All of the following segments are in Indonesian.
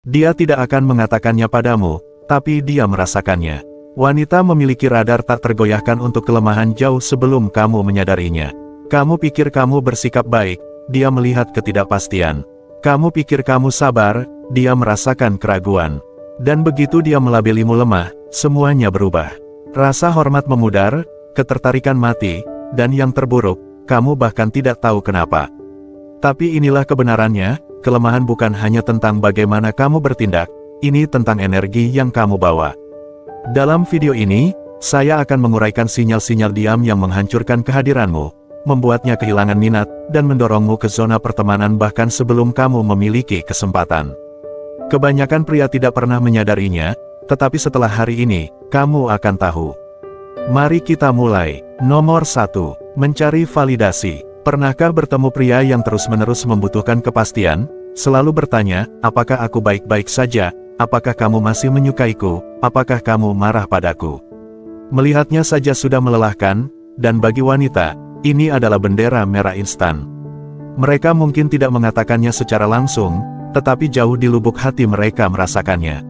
Dia tidak akan mengatakannya padamu, tapi dia merasakannya. Wanita memiliki radar tak tergoyahkan untuk kelemahan jauh sebelum kamu menyadarinya. Kamu pikir kamu bersikap baik, dia melihat ketidakpastian. Kamu pikir kamu sabar, dia merasakan keraguan. Dan begitu dia melabelimu lemah, semuanya berubah. Rasa hormat memudar, ketertarikan mati, dan yang terburuk, kamu bahkan tidak tahu kenapa. Tapi inilah kebenarannya, kelemahan bukan hanya tentang bagaimana kamu bertindak, ini tentang energi yang kamu bawa. Dalam video ini, saya akan menguraikan sinyal-sinyal diam yang menghancurkan kehadiranmu, membuatnya kehilangan minat, dan mendorongmu ke zona pertemanan bahkan sebelum kamu memiliki kesempatan. Kebanyakan pria tidak pernah menyadarinya, tetapi setelah hari ini, kamu akan tahu. Mari kita mulai. Nomor 1. Mencari validasi. Pernahkah bertemu pria yang terus-menerus membutuhkan kepastian, selalu bertanya, apakah aku baik-baik saja, apakah kamu masih menyukaiku, apakah kamu marah padaku? Melihatnya saja sudah melelahkan, dan bagi wanita, ini adalah bendera merah instan. Mereka mungkin tidak mengatakannya secara langsung, tetapi jauh di lubuk hati mereka merasakannya.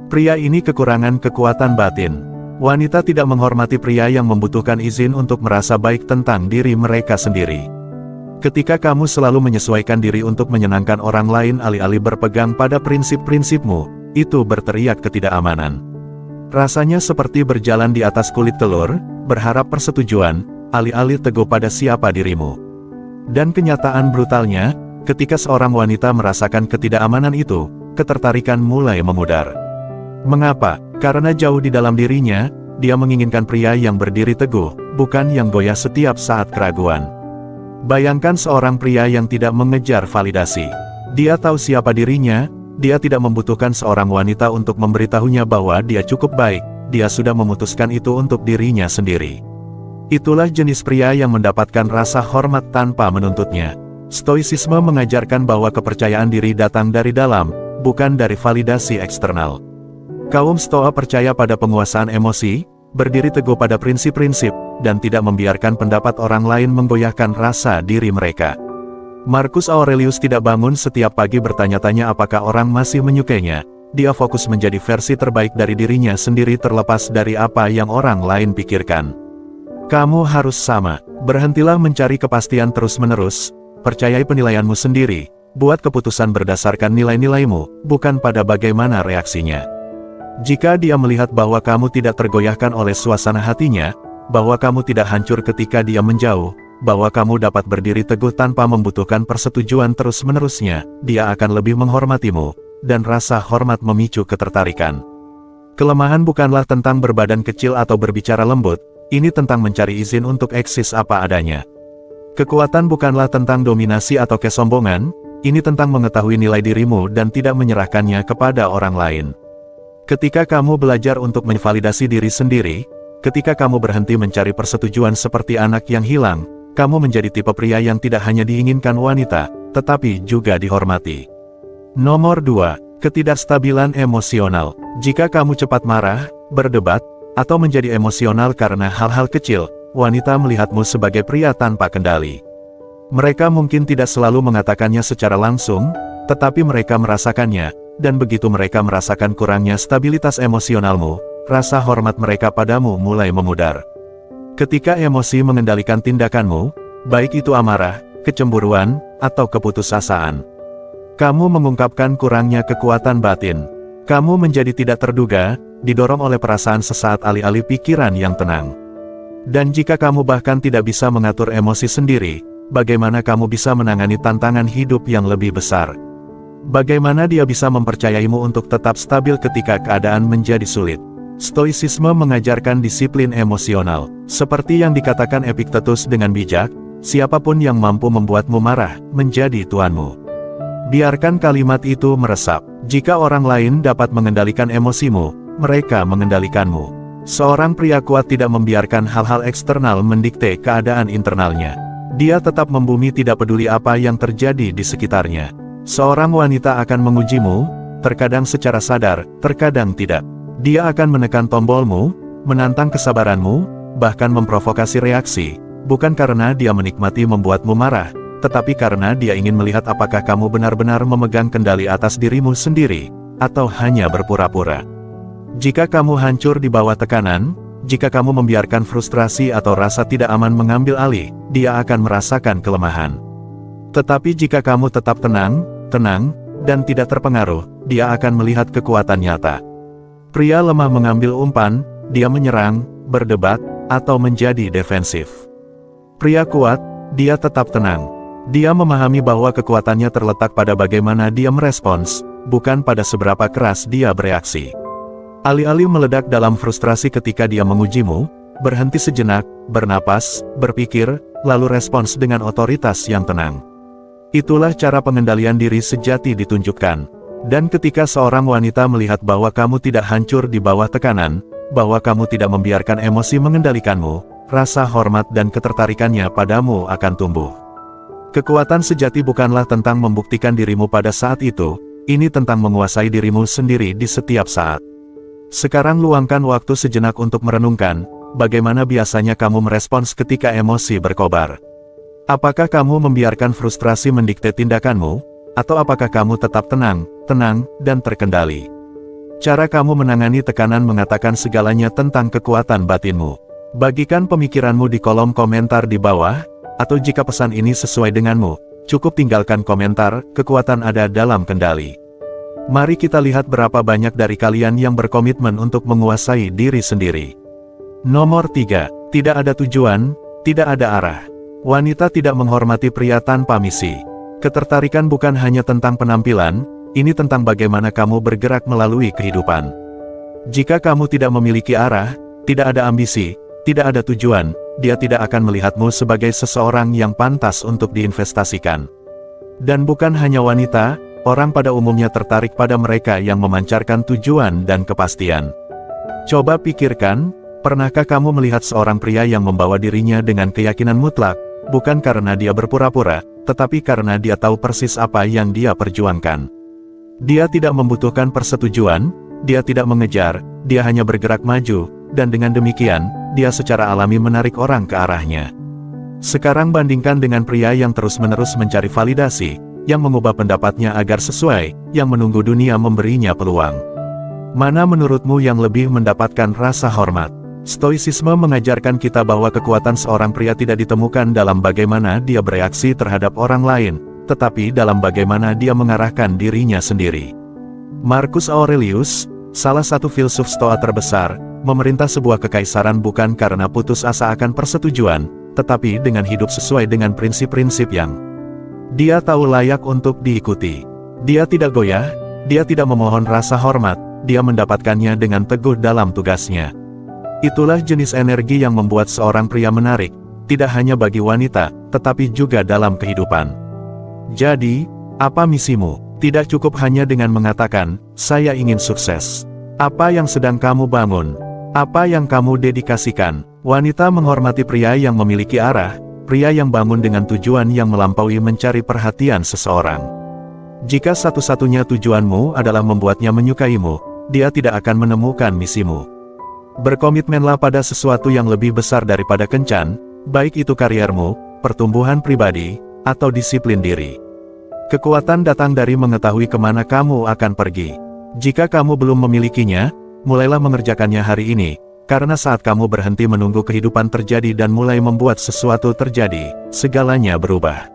Pria ini kekurangan kekuatan batin. Wanita tidak menghormati pria yang membutuhkan izin untuk merasa baik tentang diri mereka sendiri. Ketika kamu selalu menyesuaikan diri untuk menyenangkan orang lain alih-alih berpegang pada prinsip-prinsipmu, itu berteriak ketidakamanan. Rasanya seperti berjalan di atas kulit telur, berharap persetujuan, alih-alih teguh pada siapa dirimu. Dan kenyataan brutalnya, ketika seorang wanita merasakan ketidakamanan itu, ketertarikan mulai memudar. Mengapa? Karena jauh di dalam dirinya, dia menginginkan pria yang berdiri teguh, bukan yang goyah setiap saat keraguan. Bayangkan seorang pria yang tidak mengejar validasi. Dia tahu siapa dirinya, dia tidak membutuhkan seorang wanita untuk memberitahunya bahwa dia cukup baik, dia sudah memutuskan itu untuk dirinya sendiri. Itulah jenis pria yang mendapatkan rasa hormat tanpa menuntutnya. Stoicisme mengajarkan bahwa kepercayaan diri datang dari dalam, bukan dari validasi eksternal. Kaum Stoa percaya pada penguasaan emosi, berdiri teguh pada prinsip-prinsip, dan tidak membiarkan pendapat orang lain menggoyahkan rasa diri mereka. Marcus Aurelius tidak bangun setiap pagi bertanya-tanya apakah orang masih menyukainya. Dia fokus menjadi versi terbaik dari dirinya sendiri terlepas dari apa yang orang lain pikirkan. Kamu harus sama. Berhentilah mencari kepastian terus-menerus, percayai penilaianmu sendiri, buat keputusan berdasarkan nilai-nilaimu, bukan pada bagaimana reaksinya. Jika dia melihat bahwa kamu tidak tergoyahkan oleh suasana hatinya, bahwa kamu tidak hancur ketika dia menjauh, bahwa kamu dapat berdiri teguh tanpa membutuhkan persetujuan terus-menerusnya, dia akan lebih menghormatimu, dan rasa hormat memicu ketertarikan. Kelemahan bukanlah tentang berbadan kecil atau berbicara lembut, ini tentang mencari izin untuk eksis apa adanya. Kekuatan bukanlah tentang dominasi atau kesombongan, ini tentang mengetahui nilai dirimu dan tidak menyerahkannya kepada orang lain. Ketika kamu belajar untuk menvalidasi diri sendiri, ketika kamu berhenti mencari persetujuan seperti anak yang hilang, kamu menjadi tipe pria yang tidak hanya diinginkan wanita, tetapi juga dihormati. Nomor 2. Ketidakstabilan emosional. Jika kamu cepat marah, berdebat, atau menjadi emosional karena hal-hal kecil, wanita melihatmu sebagai pria tanpa kendali. Mereka mungkin tidak selalu mengatakannya secara langsung, tetapi mereka merasakannya, dan begitu mereka merasakan kurangnya stabilitas emosionalmu, rasa hormat mereka padamu mulai memudar. Ketika emosi mengendalikan tindakanmu, baik itu amarah, kecemburuan, atau keputusasaan, kamu mengungkapkan kurangnya kekuatan batin. Kamu menjadi tidak terduga, didorong oleh perasaan sesaat alih-alih pikiran yang tenang. Dan jika kamu bahkan tidak bisa mengatur emosi sendiri, bagaimana kamu bisa menangani tantangan hidup yang lebih besar? Bagaimana dia bisa mempercayaimu untuk tetap stabil ketika keadaan menjadi sulit? Stoicisme mengajarkan disiplin emosional. Seperti yang dikatakan Epictetus dengan bijak, siapapun yang mampu membuatmu marah, menjadi tuanmu. Biarkan kalimat itu meresap. Jika orang lain dapat mengendalikan emosimu, mereka mengendalikanmu. Seorang pria kuat tidak membiarkan hal-hal eksternal mendikte keadaan internalnya. Dia tetap membumi tidak peduli apa yang terjadi di sekitarnya. Seorang wanita akan mengujimu, terkadang secara sadar, terkadang tidak. Dia akan menekan tombolmu, menantang kesabaranmu, bahkan memprovokasi reaksi, bukan karena dia menikmati membuatmu marah, tetapi karena dia ingin melihat apakah kamu benar-benar memegang kendali atas dirimu sendiri, atau hanya berpura-pura. Jika kamu hancur di bawah tekanan, jika kamu membiarkan frustrasi atau rasa tidak aman mengambil alih, dia akan merasakan kelemahan. Tetapi jika kamu tetap tenang, dan tidak terpengaruh, dia akan melihat kekuatan nyata. Pria lemah mengambil umpan, dia menyerang, berdebat, atau menjadi defensif. Pria kuat, dia tetap tenang. Dia memahami bahwa kekuatannya terletak pada bagaimana dia merespons, bukan pada seberapa keras dia bereaksi. Alih-alih meledak dalam frustrasi ketika dia mengujimu, berhenti sejenak, bernapas, berpikir, lalu respons dengan otoritas yang tenang. Itulah cara pengendalian diri sejati ditunjukkan. Dan ketika seorang wanita melihat bahwa kamu tidak hancur di bawah tekanan, bahwa kamu tidak membiarkan emosi mengendalikanmu, rasa hormat dan ketertarikannya padamu akan tumbuh. Kekuatan sejati bukanlah tentang membuktikan dirimu pada saat itu, ini tentang menguasai dirimu sendiri di setiap saat. Sekarang luangkan waktu sejenak untuk merenungkan, bagaimana biasanya kamu merespons ketika emosi berkobar. Apakah kamu membiarkan frustrasi mendikte tindakanmu, atau apakah kamu tetap tenang, dan terkendali? Cara kamu menangani tekanan mengatakan segalanya tentang kekuatan batinmu. Bagikan pemikiranmu di kolom komentar di bawah, atau jika pesan ini sesuai denganmu, cukup tinggalkan komentar, kekuatan ada dalam kendali. Mari kita lihat berapa banyak dari kalian yang berkomitmen untuk menguasai diri sendiri. Nomor 3. Tidak ada tujuan, tidak ada arah. Wanita tidak menghormati pria tanpa misi. Ketertarikan bukan hanya tentang penampilan, ini tentang bagaimana kamu bergerak melalui kehidupan. Jika kamu tidak memiliki arah, tidak ada ambisi, tidak ada tujuan, dia tidak akan melihatmu sebagai seseorang yang pantas untuk diinvestasikan. Dan bukan hanya wanita, orang pada umumnya tertarik pada mereka yang memancarkan tujuan dan kepastian. Coba pikirkan, pernahkah kamu melihat seorang pria yang membawa dirinya dengan keyakinan mutlak, bukan karena dia berpura-pura, tetapi karena dia tahu persis apa yang dia perjuangkan. Dia tidak membutuhkan persetujuan, dia tidak mengejar, dia hanya bergerak maju, dan dengan demikian, dia secara alami menarik orang ke arahnya. Sekarang bandingkan dengan pria yang terus-menerus mencari validasi, yang mengubah pendapatnya agar sesuai, yang menunggu dunia memberinya peluang. Mana menurutmu yang lebih mendapatkan rasa hormat? Stoicisme mengajarkan kita bahwa kekuatan seorang pria tidak ditemukan dalam bagaimana dia bereaksi terhadap orang lain, tetapi dalam bagaimana dia mengarahkan dirinya sendiri. Marcus Aurelius, salah satu filsuf Stoa terbesar, memerintah sebuah kekaisaran bukan karena putus asa akan persetujuan, tetapi dengan hidup sesuai dengan prinsip-prinsip yang dia tahu layak untuk diikuti. Dia tidak goyah, dia tidak memohon rasa hormat, dia mendapatkannya dengan teguh dalam tugasnya. Itulah jenis energi yang membuat seorang pria menarik, tidak hanya bagi wanita, tetapi juga dalam kehidupan. Jadi, apa misimu? Tidak cukup hanya dengan mengatakan, saya ingin sukses. Apa yang sedang kamu bangun? Apa yang kamu dedikasikan? Wanita menghormati pria yang memiliki arah, pria yang bangun dengan tujuan yang melampaui mencari perhatian seseorang. Jika satu-satunya tujuanmu adalah membuatnya menyukaimu, dia tidak akan menemukan misimu. Berkomitmenlah pada sesuatu yang lebih besar daripada kencan, baik itu kariermu, pertumbuhan pribadi, atau disiplin diri. Kekuatan datang dari mengetahui kemana kamu akan pergi. Jika kamu belum memilikinya, mulailah mengerjakannya hari ini. Karena saat kamu berhenti menunggu kehidupan terjadi dan mulai membuat sesuatu terjadi, segalanya berubah.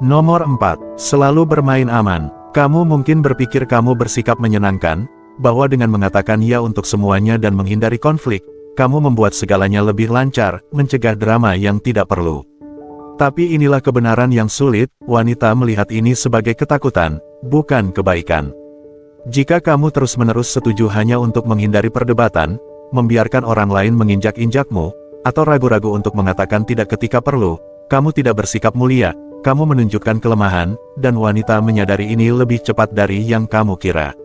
Nomor 4. Selalu bermain aman. Kamu mungkin berpikir kamu bersikap menyenangkan, bahwa dengan mengatakan ya untuk semuanya dan menghindari konflik, kamu membuat segalanya lebih lancar, mencegah drama yang tidak perlu. Tapi inilah kebenaran yang sulit, wanita melihat ini sebagai ketakutan, bukan kebaikan. Jika kamu terus-menerus setuju hanya untuk menghindari perdebatan, membiarkan orang lain menginjak-injakmu, atau ragu-ragu untuk mengatakan tidak ketika perlu, kamu tidak bersikap mulia, kamu menunjukkan kelemahan, dan wanita menyadari ini lebih cepat dari yang kamu kira.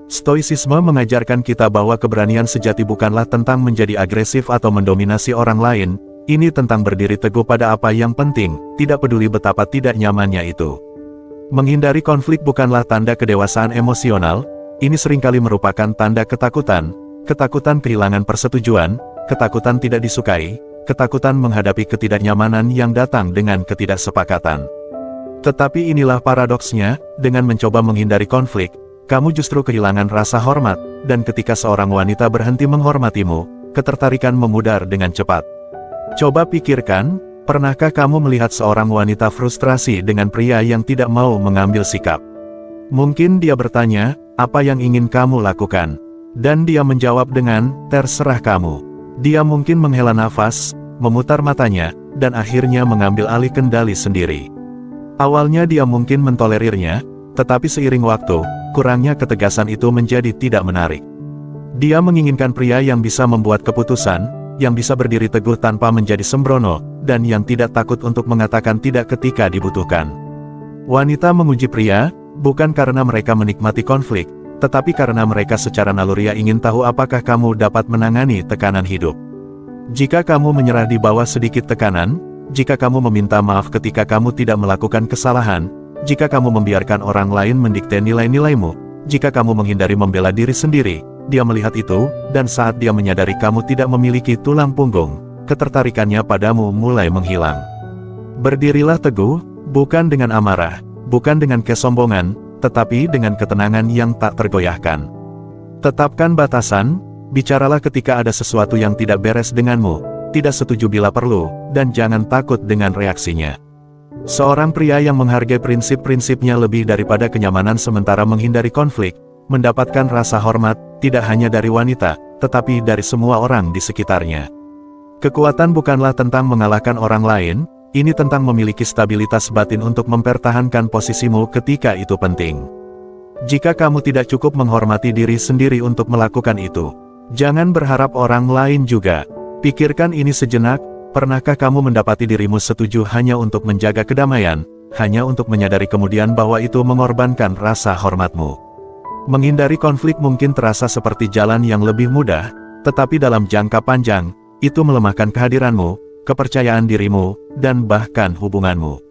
Stoicisme mengajarkan kita bahwa keberanian sejati bukanlah tentang menjadi agresif atau mendominasi orang lain, ini tentang berdiri teguh pada apa yang penting, tidak peduli betapa tidak nyamannya itu. Menghindari konflik bukanlah tanda kedewasaan emosional, ini seringkali merupakan tanda ketakutan. Ketakutan kehilangan persetujuan, ketakutan tidak disukai, ketakutan menghadapi ketidaknyamanan yang datang dengan ketidaksepakatan. Tetapi inilah paradoksnya, dengan mencoba menghindari konflik, kamu justru kehilangan rasa hormat, dan ketika seorang wanita berhenti menghormatimu, ketertarikan memudar dengan cepat. Coba pikirkan, pernahkah kamu melihat seorang wanita frustrasi dengan pria yang tidak mau mengambil sikap? Mungkin dia bertanya, apa yang ingin kamu lakukan? Dan dia menjawab dengan, terserah kamu. Dia mungkin menghela nafas, memutar matanya, dan akhirnya mengambil alih kendali sendiri. Awalnya dia mungkin mentolerirnya, tetapi seiring waktu, kurangnya ketegasan itu menjadi tidak menarik. Dia menginginkan pria yang bisa membuat keputusan, yang bisa berdiri teguh tanpa menjadi sembrono, dan yang tidak takut untuk mengatakan tidak ketika dibutuhkan. Wanita menguji pria, bukan karena mereka menikmati konflik, tetapi karena mereka secara naluriah ingin tahu apakah kamu dapat menangani tekanan hidup. Jika kamu menyerah di bawah sedikit tekanan, jika kamu meminta maaf ketika kamu tidak melakukan kesalahan, jika kamu membiarkan orang lain mendikte nilai-nilaimu, jika kamu menghindari membela diri sendiri, dia melihat itu, dan saat dia menyadari kamu tidak memiliki tulang punggung, ketertarikannya padamu mulai menghilang. Berdirilah teguh, bukan dengan amarah, bukan dengan kesombongan, tetapi dengan ketenangan yang tak tergoyahkan. Tetapkan batasan, bicaralah ketika ada sesuatu yang tidak beres denganmu, tidak setuju bila perlu, dan jangan takut dengan reaksinya. Seorang pria yang menghargai prinsip-prinsipnya lebih daripada kenyamanan sementara menghindari konflik, mendapatkan rasa hormat, tidak hanya dari wanita, tetapi dari semua orang di sekitarnya. Kekuatan bukanlah tentang mengalahkan orang lain, ini tentang memiliki stabilitas batin untuk mempertahankan posisimu ketika itu penting. Jika kamu tidak cukup menghormati diri sendiri untuk melakukan itu, jangan berharap orang lain juga. Pikirkan ini sejenak, pernahkah kamu mendapati dirimu setuju hanya untuk menjaga kedamaian, hanya untuk menyadari kemudian bahwa itu mengorbankan rasa hormatmu? Menghindari konflik mungkin terasa seperti jalan yang lebih mudah, tetapi dalam jangka panjang, itu melemahkan kehadiranmu, kepercayaan dirimu, dan bahkan hubunganmu.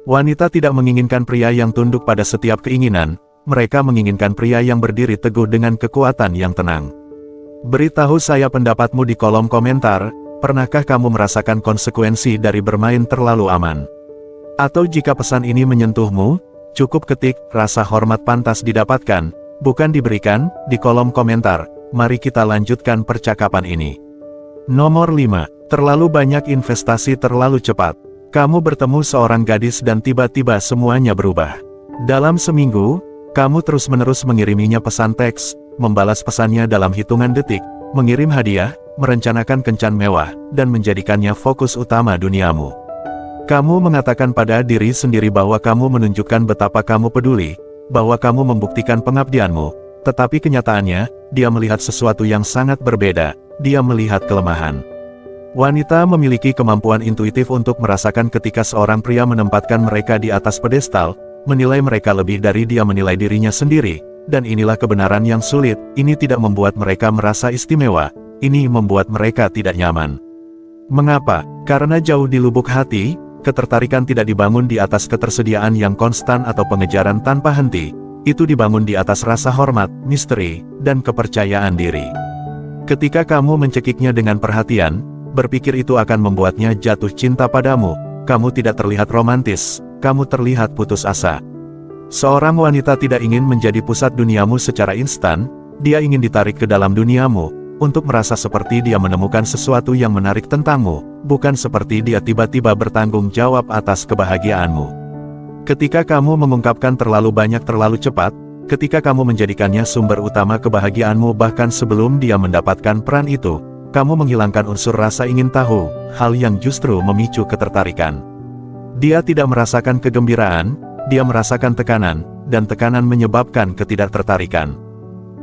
Wanita tidak menginginkan pria yang tunduk pada setiap keinginan, mereka menginginkan pria yang berdiri teguh dengan kekuatan yang tenang. Beritahu saya pendapatmu di kolom komentar, pernahkah kamu merasakan konsekuensi dari bermain terlalu aman? Atau jika pesan ini menyentuhmu, cukup ketik, rasa hormat pantas didapatkan, bukan diberikan, di kolom komentar. Mari kita lanjutkan percakapan ini. Nomor 5. Terlalu banyak investasi terlalu cepat. Kamu bertemu seorang gadis dan tiba-tiba semuanya berubah. Dalam seminggu, kamu terus-menerus mengiriminya pesan teks, membalas pesannya dalam hitungan detik, mengirim hadiah, merencanakan kencan mewah, dan menjadikannya fokus utama duniamu. Kamu mengatakan pada diri sendiri bahwa kamu menunjukkan betapa kamu peduli, bahwa kamu membuktikan pengabdianmu, tetapi kenyataannya, dia melihat sesuatu yang sangat berbeda, dia melihat kelemahan. Wanita memiliki kemampuan intuitif untuk merasakan ketika seorang pria menempatkan mereka di atas pedestal, menilai mereka lebih dari dia menilai dirinya sendiri, dan inilah kebenaran yang sulit, ini tidak membuat mereka merasa istimewa, ini membuat mereka tidak nyaman. Mengapa? Karena jauh di lubuk hati, ketertarikan tidak dibangun di atas ketersediaan yang konstan atau pengejaran tanpa henti, itu dibangun di atas rasa hormat, misteri, dan kepercayaan diri. Ketika kamu mencekiknya dengan perhatian, berpikir itu akan membuatnya jatuh cinta padamu, kamu tidak terlihat romantis, kamu terlihat putus asa. Seorang wanita tidak ingin menjadi pusat duniamu secara instan, dia ingin ditarik ke dalam duniamu, untuk merasa seperti dia menemukan sesuatu yang menarik tentangmu, bukan seperti dia tiba-tiba bertanggung jawab atas kebahagiaanmu. Ketika kamu mengungkapkan terlalu banyak terlalu cepat, ketika kamu menjadikannya sumber utama kebahagiaanmu bahkan sebelum dia mendapatkan peran itu, kamu menghilangkan unsur rasa ingin tahu, hal yang justru memicu ketertarikan. Dia tidak merasakan kegembiraan, dia merasakan tekanan, dan tekanan menyebabkan ketidaktertarikan.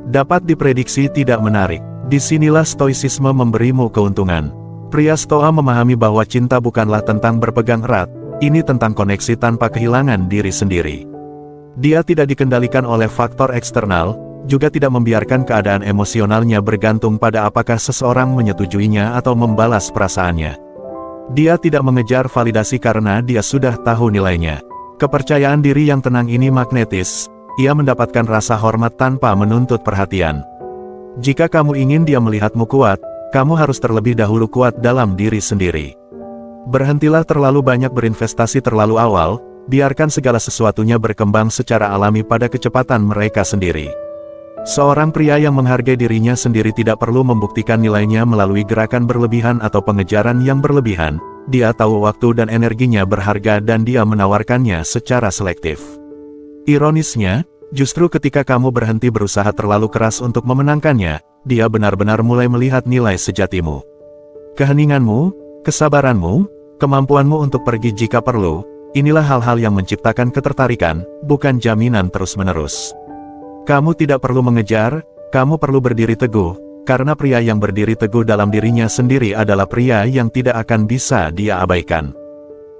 Dapat diprediksi tidak menarik. Disinilah stoicisme memberimu keuntungan. Pria stoa memahami bahwa cinta bukanlah tentang berpegang erat, ini tentang koneksi tanpa kehilangan diri sendiri. Dia tidak dikendalikan oleh faktor eksternal, juga tidak membiarkan keadaan emosionalnya bergantung pada apakah seseorang menyetujuinya atau membalas perasaannya. Dia tidak mengejar validasi karena dia sudah tahu nilainya. Kepercayaan diri yang tenang ini magnetis, ia mendapatkan rasa hormat tanpa menuntut perhatian. Jika kamu ingin dia melihatmu kuat, kamu harus terlebih dahulu kuat dalam diri sendiri. Berhentilah terlalu banyak berinvestasi terlalu awal, Biarkan segala sesuatunya berkembang secara alami pada kecepatan mereka sendiri. Seorang pria yang menghargai dirinya sendiri tidak perlu membuktikan nilainya melalui gerakan berlebihan atau pengejaran yang berlebihan. Dia tahu waktu dan energinya berharga dan dia menawarkannya secara selektif. Ironisnya, justru ketika kamu berhenti berusaha terlalu keras untuk memenangkannya, dia benar-benar mulai melihat nilai sejatimu. Keheninganmu, kesabaranmu, kemampuanmu untuk pergi jika perlu, inilah hal-hal yang menciptakan ketertarikan, bukan jaminan terus-menerus. Kamu tidak perlu mengejar, kamu perlu berdiri teguh, karena pria yang berdiri teguh dalam dirinya sendiri adalah pria yang tidak akan bisa dia abaikan.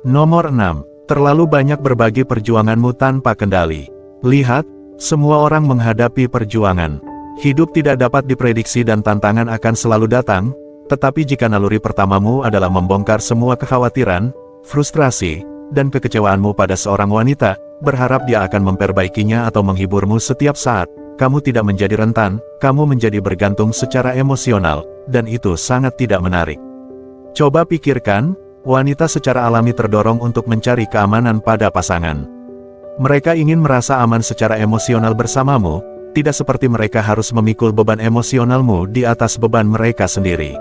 Nomor 6. Terlalu banyak berbagi perjuanganmu tanpa kendali. Lihat, semua orang menghadapi perjuangan. Hidup tidak dapat diprediksi dan tantangan akan selalu datang, tetapi jika naluri pertamamu adalah membongkar semua kekhawatiran, frustrasi, dan kekecewaanmu pada seorang wanita, berharap dia akan memperbaikinya atau menghiburmu setiap saat, kamu tidak menjadi rentan, kamu menjadi bergantung secara emosional, dan itu sangat tidak menarik. Coba pikirkan, wanita secara alami terdorong untuk mencari keamanan pada pasangan. Mereka ingin merasa aman secara emosional bersamamu, tidak seperti mereka harus memikul beban emosionalmu di atas beban mereka sendiri.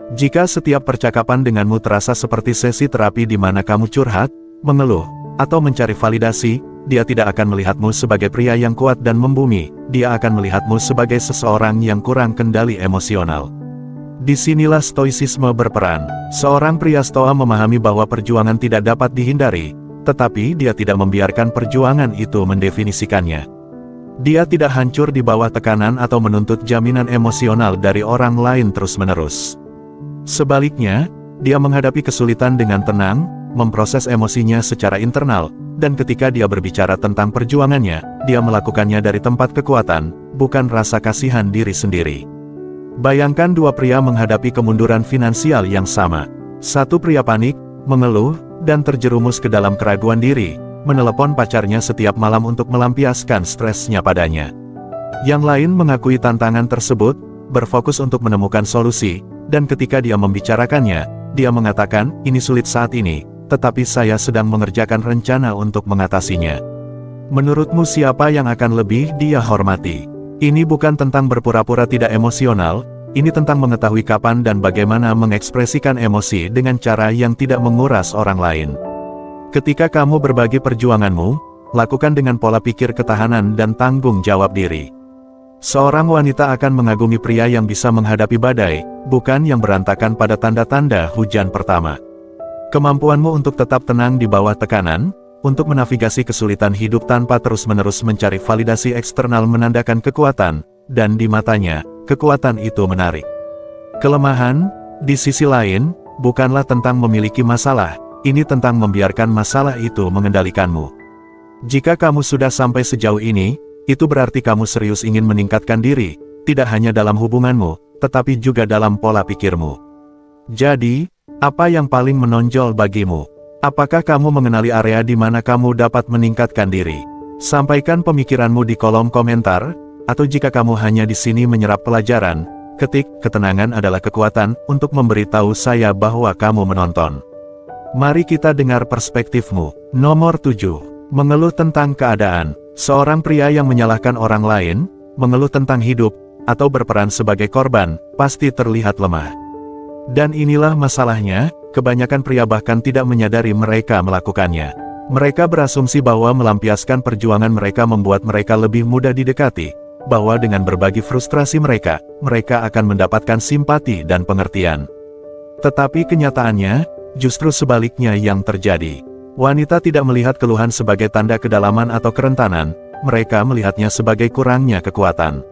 Jika setiap percakapan denganmu terasa seperti sesi terapi di mana kamu curhat, mengeluh, atau mencari validasi, dia tidak akan melihatmu sebagai pria yang kuat dan membumi, dia akan melihatmu sebagai seseorang yang kurang kendali emosional. Disinilah stoicisme berperan. Seorang pria stoa memahami bahwa perjuangan tidak dapat dihindari, tetapi dia tidak membiarkan perjuangan itu mendefinisikannya. Dia tidak hancur di bawah tekanan atau menuntut jaminan emosional dari orang lain terus-menerus. Sebaliknya, dia menghadapi kesulitan dengan tenang, memproses emosinya secara internal, dan ketika dia berbicara tentang perjuangannya, dia melakukannya dari tempat kekuatan, bukan rasa kasihan diri sendiri. Bayangkan dua pria menghadapi kemunduran finansial yang sama. Satu pria panik, mengeluh, dan terjerumus ke dalam keraguan diri, menelepon pacarnya setiap malam untuk melampiaskan stresnya padanya. Yang lain mengakui tantangan tersebut, berfokus untuk menemukan solusi, dan ketika dia membicarakannya, dia mengatakan, ini sulit saat ini, tetapi saya sedang mengerjakan rencana untuk mengatasinya. Menurutmu siapa yang akan lebih dia hormati? Ini bukan tentang berpura-pura tidak emosional, ini tentang mengetahui kapan dan bagaimana mengekspresikan emosi dengan cara yang tidak menguras orang lain. Ketika kamu berbagi perjuanganmu, lakukan dengan pola pikir ketahanan dan tanggung jawab diri. Seorang wanita akan mengagumi pria yang bisa menghadapi badai, bukan yang berantakan pada tanda-tanda hujan pertama. Kemampuanmu untuk tetap tenang di bawah tekanan, untuk menavigasi kesulitan hidup tanpa terus-menerus mencari validasi eksternal menandakan kekuatan, dan di matanya, kekuatan itu menarik. Kelemahan, di sisi lain, bukanlah tentang memiliki masalah, ini tentang membiarkan masalah itu mengendalikanmu. Jika kamu sudah sampai sejauh ini, itu berarti kamu serius ingin meningkatkan diri, tidak hanya dalam hubunganmu, tetapi juga dalam pola pikirmu. Jadi, apa yang paling menonjol bagimu? Apakah kamu mengenali area di mana kamu dapat meningkatkan diri? Sampaikan pemikiranmu di kolom komentar, atau jika kamu hanya di sini menyerap pelajaran, ketik, ketenangan adalah kekuatan, untuk memberitahu saya bahwa kamu menonton. Mari kita dengar perspektifmu. Nomor 7. Mengeluh tentang keadaan. Seorang pria yang menyalahkan orang lain, mengeluh tentang hidup, atau berperan sebagai korban, pasti terlihat lemah. Dan inilah masalahnya, kebanyakan pria bahkan tidak menyadari mereka melakukannya. Mereka berasumsi bahwa melampiaskan perjuangan mereka membuat mereka lebih mudah didekati, bahwa dengan berbagi frustrasi mereka, mereka akan mendapatkan simpati dan pengertian. Tetapi kenyataannya, justru sebaliknya yang terjadi. Wanita tidak melihat keluhan sebagai tanda kedalaman atau kerentanan, mereka melihatnya sebagai kurangnya kekuatan.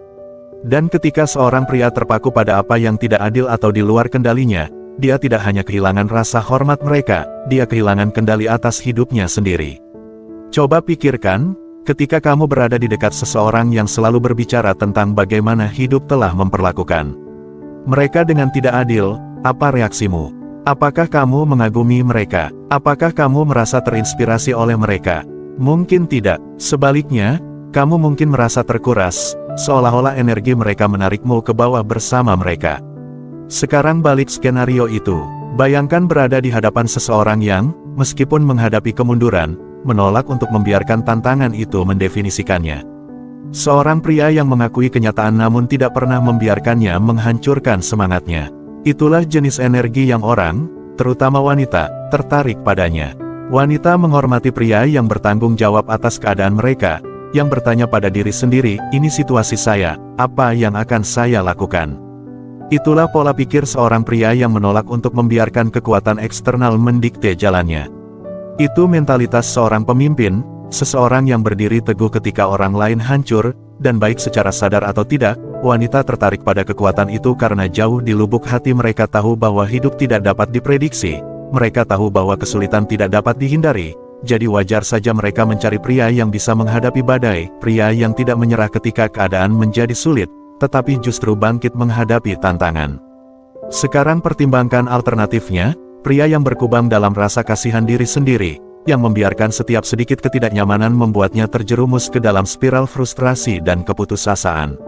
Dan ketika seorang pria terpaku pada apa yang tidak adil atau di luar kendalinya, dia tidak hanya kehilangan rasa hormat mereka, dia kehilangan kendali atas hidupnya sendiri. Coba pikirkan, ketika kamu berada di dekat seseorang yang selalu berbicara tentang bagaimana hidup telah memperlakukan mereka dengan tidak adil, apa reaksimu? Apakah kamu mengagumi mereka? Apakah kamu merasa terinspirasi oleh mereka? Mungkin tidak. Sebaliknya, kamu mungkin merasa terkuras, seolah-olah energi mereka menarikmu ke bawah bersama mereka. Sekarang balik skenario itu. Bayangkan berada di hadapan seseorang yang, meskipun menghadapi kemunduran, menolak untuk membiarkan tantangan itu mendefinisikannya. Seorang pria yang mengakui kenyataan namun tidak pernah membiarkannya menghancurkan semangatnya. Itulah jenis energi yang orang, terutama wanita, tertarik padanya. Wanita menghormati pria yang bertanggung jawab atas keadaan mereka, yang bertanya pada diri sendiri, ini situasi saya, apa yang akan saya lakukan? Itulah pola pikir seorang pria yang menolak untuk membiarkan kekuatan eksternal mendikte jalannya. Itu mentalitas seorang pemimpin, seseorang yang berdiri teguh ketika orang lain hancur, dan baik secara sadar atau tidak, wanita tertarik pada kekuatan itu karena jauh di lubuk hati mereka tahu bahwa hidup tidak dapat diprediksi, mereka tahu bahwa kesulitan tidak dapat dihindari, jadi wajar saja mereka mencari pria yang bisa menghadapi badai, pria yang tidak menyerah ketika keadaan menjadi sulit, tetapi justru bangkit menghadapi tantangan. Sekarang pertimbangkan alternatifnya, pria yang berkubang dalam rasa kasihan diri sendiri, yang membiarkan setiap sedikit ketidaknyamanan membuatnya terjerumus ke dalam spiral frustrasi dan keputusasaan.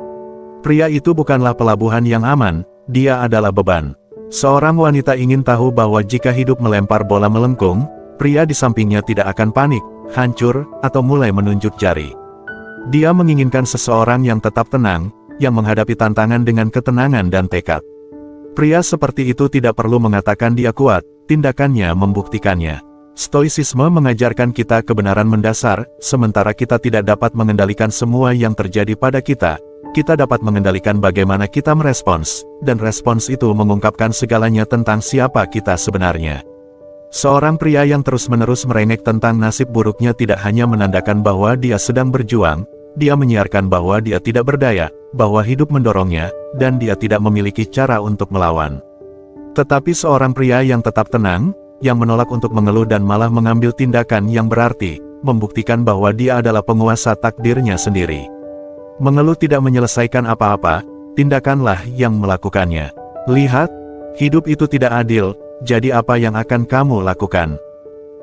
Pria itu bukanlah pelabuhan yang aman, dia adalah beban. Seorang wanita ingin tahu bahwa jika hidup melempar bola melengkung, pria di sampingnya tidak akan panik, hancur, atau mulai menunjuk jari. Dia menginginkan seseorang yang tetap tenang, yang menghadapi tantangan dengan ketenangan dan tekad. Pria seperti itu tidak perlu mengatakan dia kuat, tindakannya membuktikannya. Stoicisme mengajarkan kita kebenaran mendasar, sementara kita tidak dapat mengendalikan semua yang terjadi pada kita dapat mengendalikan bagaimana kita merespons, dan respons itu mengungkapkan segalanya tentang siapa kita sebenarnya. Seorang pria yang terus-menerus merengek tentang nasib buruknya tidak hanya menandakan bahwa dia sedang berjuang, dia menyiarkan bahwa dia tidak berdaya, bahwa hidup mendorongnya, dan dia tidak memiliki cara untuk melawan. Tetapi seorang pria yang tetap tenang, yang menolak untuk mengeluh dan malah mengambil tindakan yang berarti, membuktikan bahwa dia adalah penguasa takdirnya sendiri. Mengeluh tidak menyelesaikan apa-apa, tindakanlah yang melakukannya. Lihat, hidup itu tidak adil, jadi apa yang akan kamu lakukan?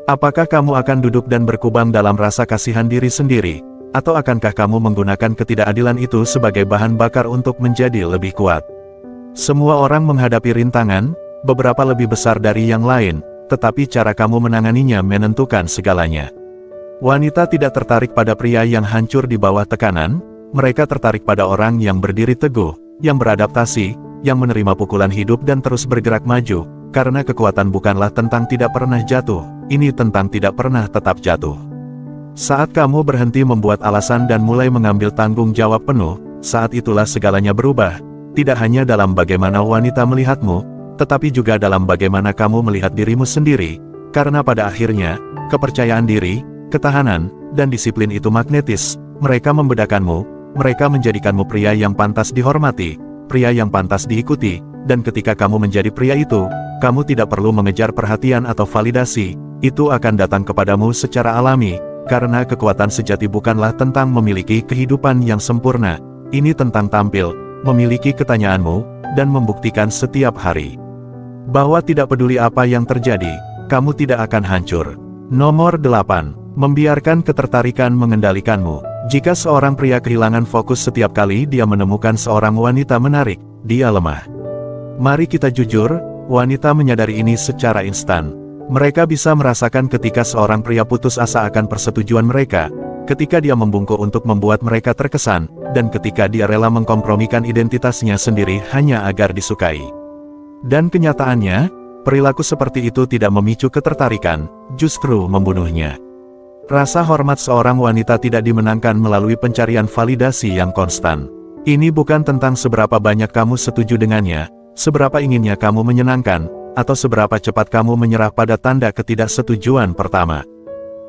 Apakah kamu akan duduk dan berkubang dalam rasa kasihan diri sendiri, atau akankah kamu menggunakan ketidakadilan itu sebagai bahan bakar untuk menjadi lebih kuat? Semua orang menghadapi rintangan, beberapa lebih besar dari yang lain, tetapi cara kamu menanganinya menentukan segalanya. Wanita tidak tertarik pada pria yang hancur di bawah tekanan, mereka tertarik pada orang yang berdiri teguh, yang beradaptasi, yang menerima pukulan hidup dan terus bergerak maju, karena kekuatan bukanlah tentang tidak pernah jatuh, ini tentang tidak pernah tetap jatuh. Saat kamu berhenti membuat alasan dan mulai mengambil tanggung jawab penuh, saat itulah segalanya berubah, tidak hanya dalam bagaimana wanita melihatmu, tetapi juga dalam bagaimana kamu melihat dirimu sendiri, karena pada akhirnya, kepercayaan diri, ketahanan, dan disiplin itu magnetis, mereka membedakanmu, mereka menjadikanmu pria yang pantas dihormati, pria yang pantas diikuti, dan ketika kamu menjadi pria itu, kamu tidak perlu mengejar perhatian atau validasi, itu akan datang kepadamu secara alami, karena kekuatan sejati bukanlah tentang memiliki kehidupan yang sempurna, ini tentang tampil, memiliki ketanyaanmu, dan membuktikan setiap hari bahwa tidak peduli apa yang terjadi, kamu tidak akan hancur. Nomor 8. Membiarkan ketertarikan mengendalikanmu. Jika seorang pria kehilangan fokus setiap kali dia menemukan seorang wanita menarik, dia lemah. Mari kita jujur, wanita menyadari ini secara instan. Mereka bisa merasakan ketika seorang pria putus asa akan persetujuan mereka, ketika dia membungkuk untuk membuat mereka terkesan, dan ketika dia rela mengkompromikan identitasnya sendiri hanya agar disukai. Dan kenyataannya, perilaku seperti itu tidak memicu ketertarikan, justru membunuhnya. Rasa hormat seorang wanita tidak dimenangkan melalui pencarian validasi yang konstan. Ini bukan tentang seberapa banyak kamu setuju dengannya, seberapa inginnya kamu menyenangkan, atau seberapa cepat kamu menyerah pada tanda ketidaksetujuan pertama.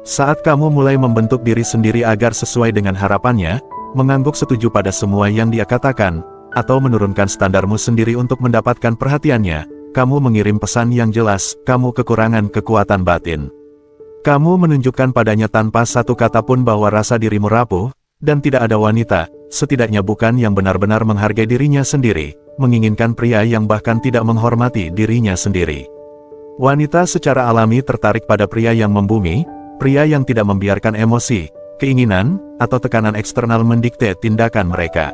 Saat kamu mulai membentuk diri sendiri agar sesuai dengan harapannya, mengangguk setuju pada semua yang dia katakan, atau menurunkan standarmu sendiri untuk mendapatkan perhatiannya, kamu mengirim pesan yang jelas, kamu kekurangan kekuatan batin. Kamu menunjukkan padanya tanpa satu kata pun bahwa rasa dirimu rapuh, dan tidak ada wanita, setidaknya bukan yang benar-benar menghargai dirinya sendiri, menginginkan pria yang bahkan tidak menghormati dirinya sendiri. Wanita secara alami tertarik pada pria yang membumi, pria yang tidak membiarkan emosi, keinginan, atau tekanan eksternal mendikte tindakan mereka.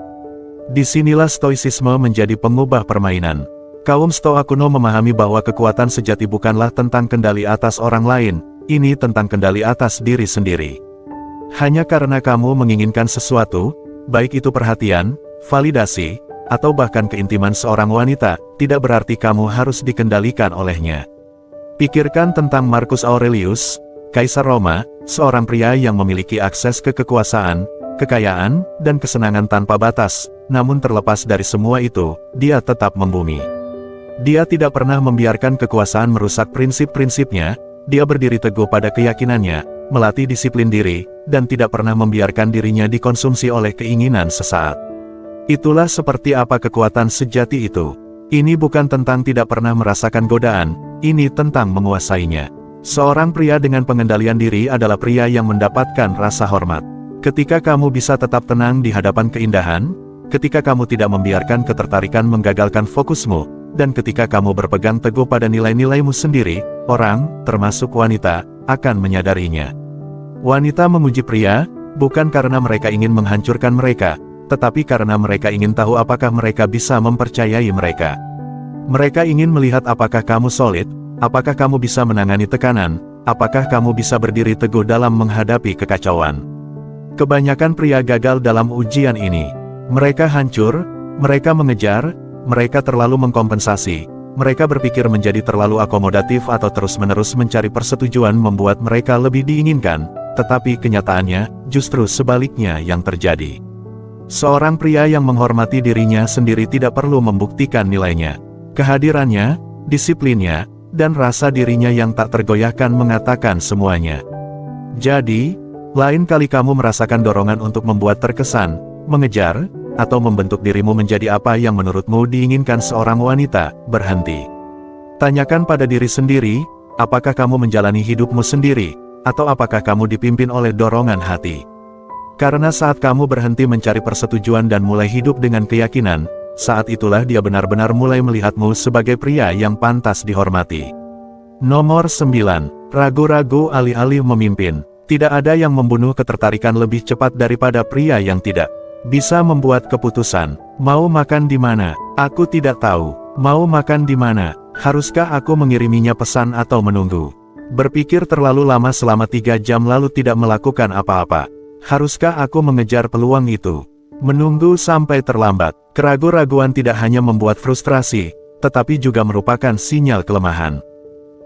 Disinilah stoicisme menjadi pengubah permainan. Kaum Stoa kuno memahami bahwa kekuatan sejati bukanlah tentang kendali atas orang lain, ini tentang kendali atas diri sendiri. Hanya karena kamu menginginkan sesuatu, baik itu perhatian, validasi, atau bahkan keintiman seorang wanita, tidak berarti kamu harus dikendalikan olehnya. Pikirkan tentang Marcus Aurelius, Kaisar Roma, seorang pria yang memiliki akses ke kekuasaan, kekayaan, dan kesenangan tanpa batas, namun terlepas dari semua itu, dia tetap membumi. Dia tidak pernah membiarkan kekuasaan merusak prinsip-prinsipnya, dia berdiri teguh pada keyakinannya, melatih disiplin diri, dan tidak pernah membiarkan dirinya dikonsumsi oleh keinginan sesaat. Itulah seperti apa kekuatan sejati itu. Ini bukan tentang tidak pernah merasakan godaan, ini tentang menguasainya. Seorang pria dengan pengendalian diri adalah pria yang mendapatkan rasa hormat. Ketika kamu bisa tetap tenang di hadapan keindahan, ketika kamu tidak membiarkan ketertarikan menggagalkan fokusmu, dan ketika kamu berpegang teguh pada nilai-nilaimu sendiri, orang, termasuk wanita, akan menyadarinya. Wanita memuji pria, bukan karena mereka ingin menghancurkan mereka, tetapi karena mereka ingin tahu apakah mereka bisa mempercayai mereka. Mereka ingin melihat apakah kamu solid, apakah kamu bisa menangani tekanan, apakah kamu bisa berdiri teguh dalam menghadapi kekacauan. Kebanyakan pria gagal dalam ujian ini. Mereka hancur, mereka mengejar, mereka terlalu mengkompensasi, mereka berpikir menjadi terlalu akomodatif atau terus-menerus mencari persetujuan membuat mereka lebih diinginkan, tetapi kenyataannya, justru sebaliknya yang terjadi. Seorang pria yang menghormati dirinya sendiri tidak perlu membuktikan nilainya. Kehadirannya, disiplinnya, dan rasa dirinya yang tak tergoyahkan mengatakan semuanya. Jadi, lain kali kamu merasakan dorongan untuk membuat terkesan, mengejar, atau membentuk dirimu menjadi apa yang menurutmu diinginkan seorang wanita, berhenti. Tanyakan pada diri sendiri, apakah kamu menjalani hidupmu sendiri, atau apakah kamu dipimpin oleh dorongan hati? Karena saat kamu berhenti mencari persetujuan dan mulai hidup dengan keyakinan, saat itulah dia benar-benar mulai melihatmu sebagai pria yang pantas dihormati. Nomor 9. Ragu-ragu alih-alih memimpin. Tidak ada yang membunuh ketertarikan lebih cepat daripada pria yang tidak bisa membuat keputusan. Mau makan di mana? Aku tidak tahu. Mau makan di mana? Haruskah aku mengiriminya pesan atau menunggu? Berpikir terlalu lama selama 3 jam lalu tidak melakukan apa-apa. Haruskah aku mengejar peluang itu? Menunggu sampai terlambat. Keraguan-raguan tidak hanya membuat frustrasi, tetapi juga merupakan sinyal kelemahan.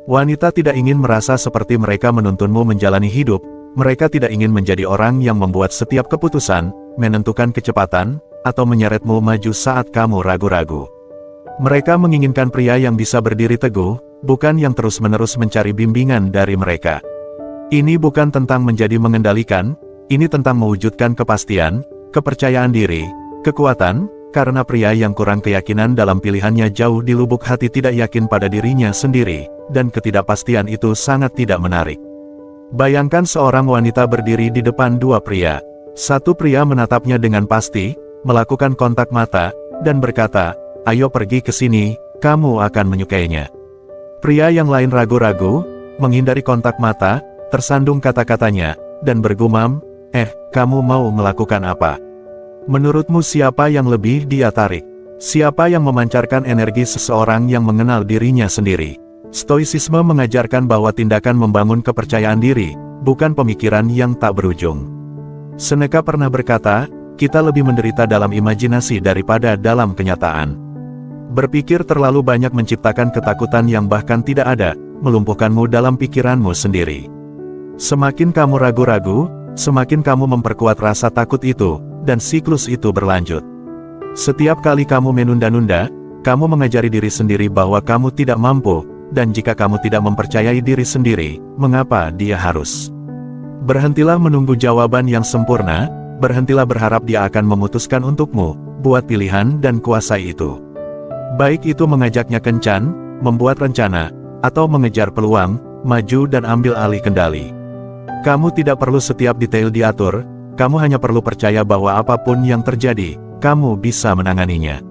Wanita tidak ingin merasa seperti mereka menuntunmu menjalani hidup, mereka tidak ingin menjadi orang yang membuat setiap keputusan, menentukan kecepatan, atau menyeretmu maju saat kamu ragu-ragu. Mereka menginginkan pria yang bisa berdiri teguh, bukan yang terus-menerus mencari bimbingan dari mereka. Ini bukan tentang menjadi mengendalikan, ini tentang mewujudkan kepastian, kepercayaan diri, kekuatan, karena pria yang kurang keyakinan dalam pilihannya jauh di lubuk hati tidak yakin pada dirinya sendiri, dan ketidakpastian itu sangat tidak menarik. Bayangkan seorang wanita berdiri di depan 2 pria. Satu pria menatapnya dengan pasti, melakukan kontak mata, dan berkata, "Ayo pergi ke sini, kamu akan menyukainya." Pria yang lain ragu-ragu, menghindari kontak mata, tersandung kata-katanya, dan bergumam, kamu mau melakukan apa? Menurutmu siapa yang lebih dia tarik? Siapa yang memancarkan energi seseorang yang mengenal dirinya sendiri? Stoicisme mengajarkan bahwa tindakan membangun kepercayaan diri, bukan pemikiran yang tak berujung. Seneca pernah berkata, kita lebih menderita dalam imajinasi daripada dalam kenyataan. Berpikir terlalu banyak menciptakan ketakutan yang bahkan tidak ada, melumpuhkanmu dalam pikiranmu sendiri. Semakin kamu ragu-ragu, semakin kamu memperkuat rasa takut itu, dan siklus itu berlanjut. Setiap kali kamu menunda-nunda, kamu mengajari diri sendiri bahwa kamu tidak mampu, dan jika kamu tidak mempercayai diri sendiri, mengapa dia harus? Berhentilah menunggu jawaban yang sempurna, berhentilah berharap dia akan memutuskan untukmu, buat pilihan dan kuasai itu. Baik itu mengajaknya kencan, membuat rencana, atau mengejar peluang, maju dan ambil alih kendali. Kamu tidak perlu setiap detail diatur, kamu hanya perlu percaya bahwa apapun yang terjadi, kamu bisa menanganinya.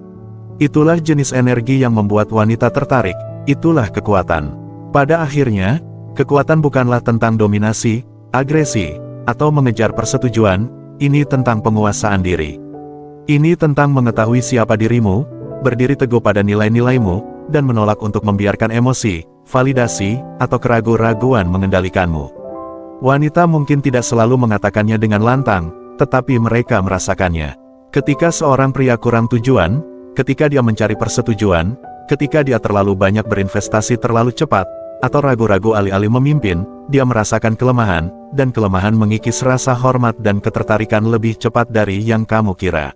Itulah jenis energi yang membuat wanita tertarik, itulah kekuatan. Pada akhirnya, kekuatan bukanlah tentang dominasi, agresi, atau mengejar persetujuan, ini tentang penguasaan diri. Ini tentang mengetahui siapa dirimu, berdiri teguh pada nilai-nilaimu, dan menolak untuk membiarkan emosi, validasi, atau keraguan-raguan mengendalikanmu. Wanita mungkin tidak selalu mengatakannya dengan lantang, tetapi mereka merasakannya. Ketika seorang pria kurang tujuan, ketika dia mencari persetujuan, ketika dia terlalu banyak berinvestasi terlalu cepat, atau ragu-ragu alih-alih memimpin, dia merasakan kelemahan, dan kelemahan mengikis rasa hormat dan ketertarikan lebih cepat dari yang kamu kira.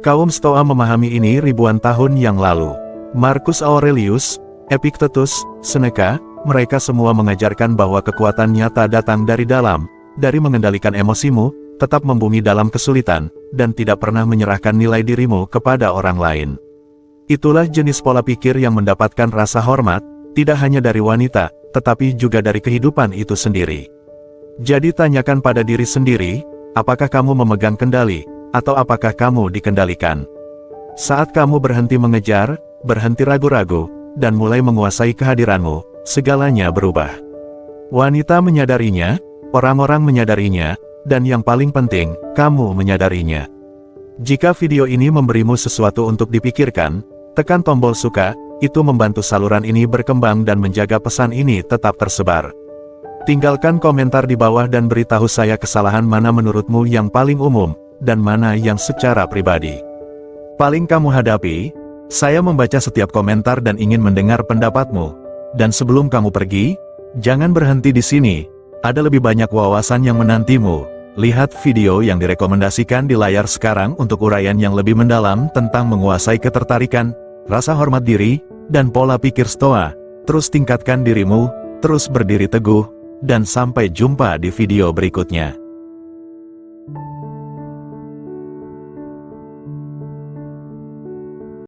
Kaum Stoa memahami ini ribuan tahun yang lalu. Marcus Aurelius, Epictetus, Seneca, mereka semua mengajarkan bahwa kekuatan nyata datang dari dalam, dari mengendalikan emosimu, tetap membumi dalam kesulitan, dan tidak pernah menyerahkan nilai dirimu kepada orang lain. Itulah jenis pola pikir yang mendapatkan rasa hormat, tidak hanya dari wanita, tetapi juga dari kehidupan itu sendiri. Jadi tanyakan pada diri sendiri, apakah kamu memegang kendali, atau apakah kamu dikendalikan? Saat kamu berhenti mengejar, berhenti ragu-ragu, dan mulai menguasai kehadiranmu, segalanya berubah. Wanita menyadarinya, orang-orang menyadarinya, dan yang paling penting, kamu menyadarinya. Jika video ini memberimu sesuatu untuk dipikirkan, tekan tombol suka, itu membantu saluran ini berkembang dan menjaga pesan ini tetap tersebar. Tinggalkan komentar di bawah dan beritahu saya kesalahan mana menurutmu yang paling umum, dan mana yang secara pribadi paling kamu hadapi. Saya membaca setiap komentar dan ingin mendengar pendapatmu. Dan sebelum kamu pergi, jangan berhenti di sini. Ada lebih banyak wawasan yang menantimu. Lihat video yang direkomendasikan di layar sekarang untuk uraian yang lebih mendalam tentang menguasai ketertarikan, rasa hormat diri, dan pola pikir Stoa. Terus tingkatkan dirimu, terus berdiri teguh, dan sampai jumpa di video berikutnya.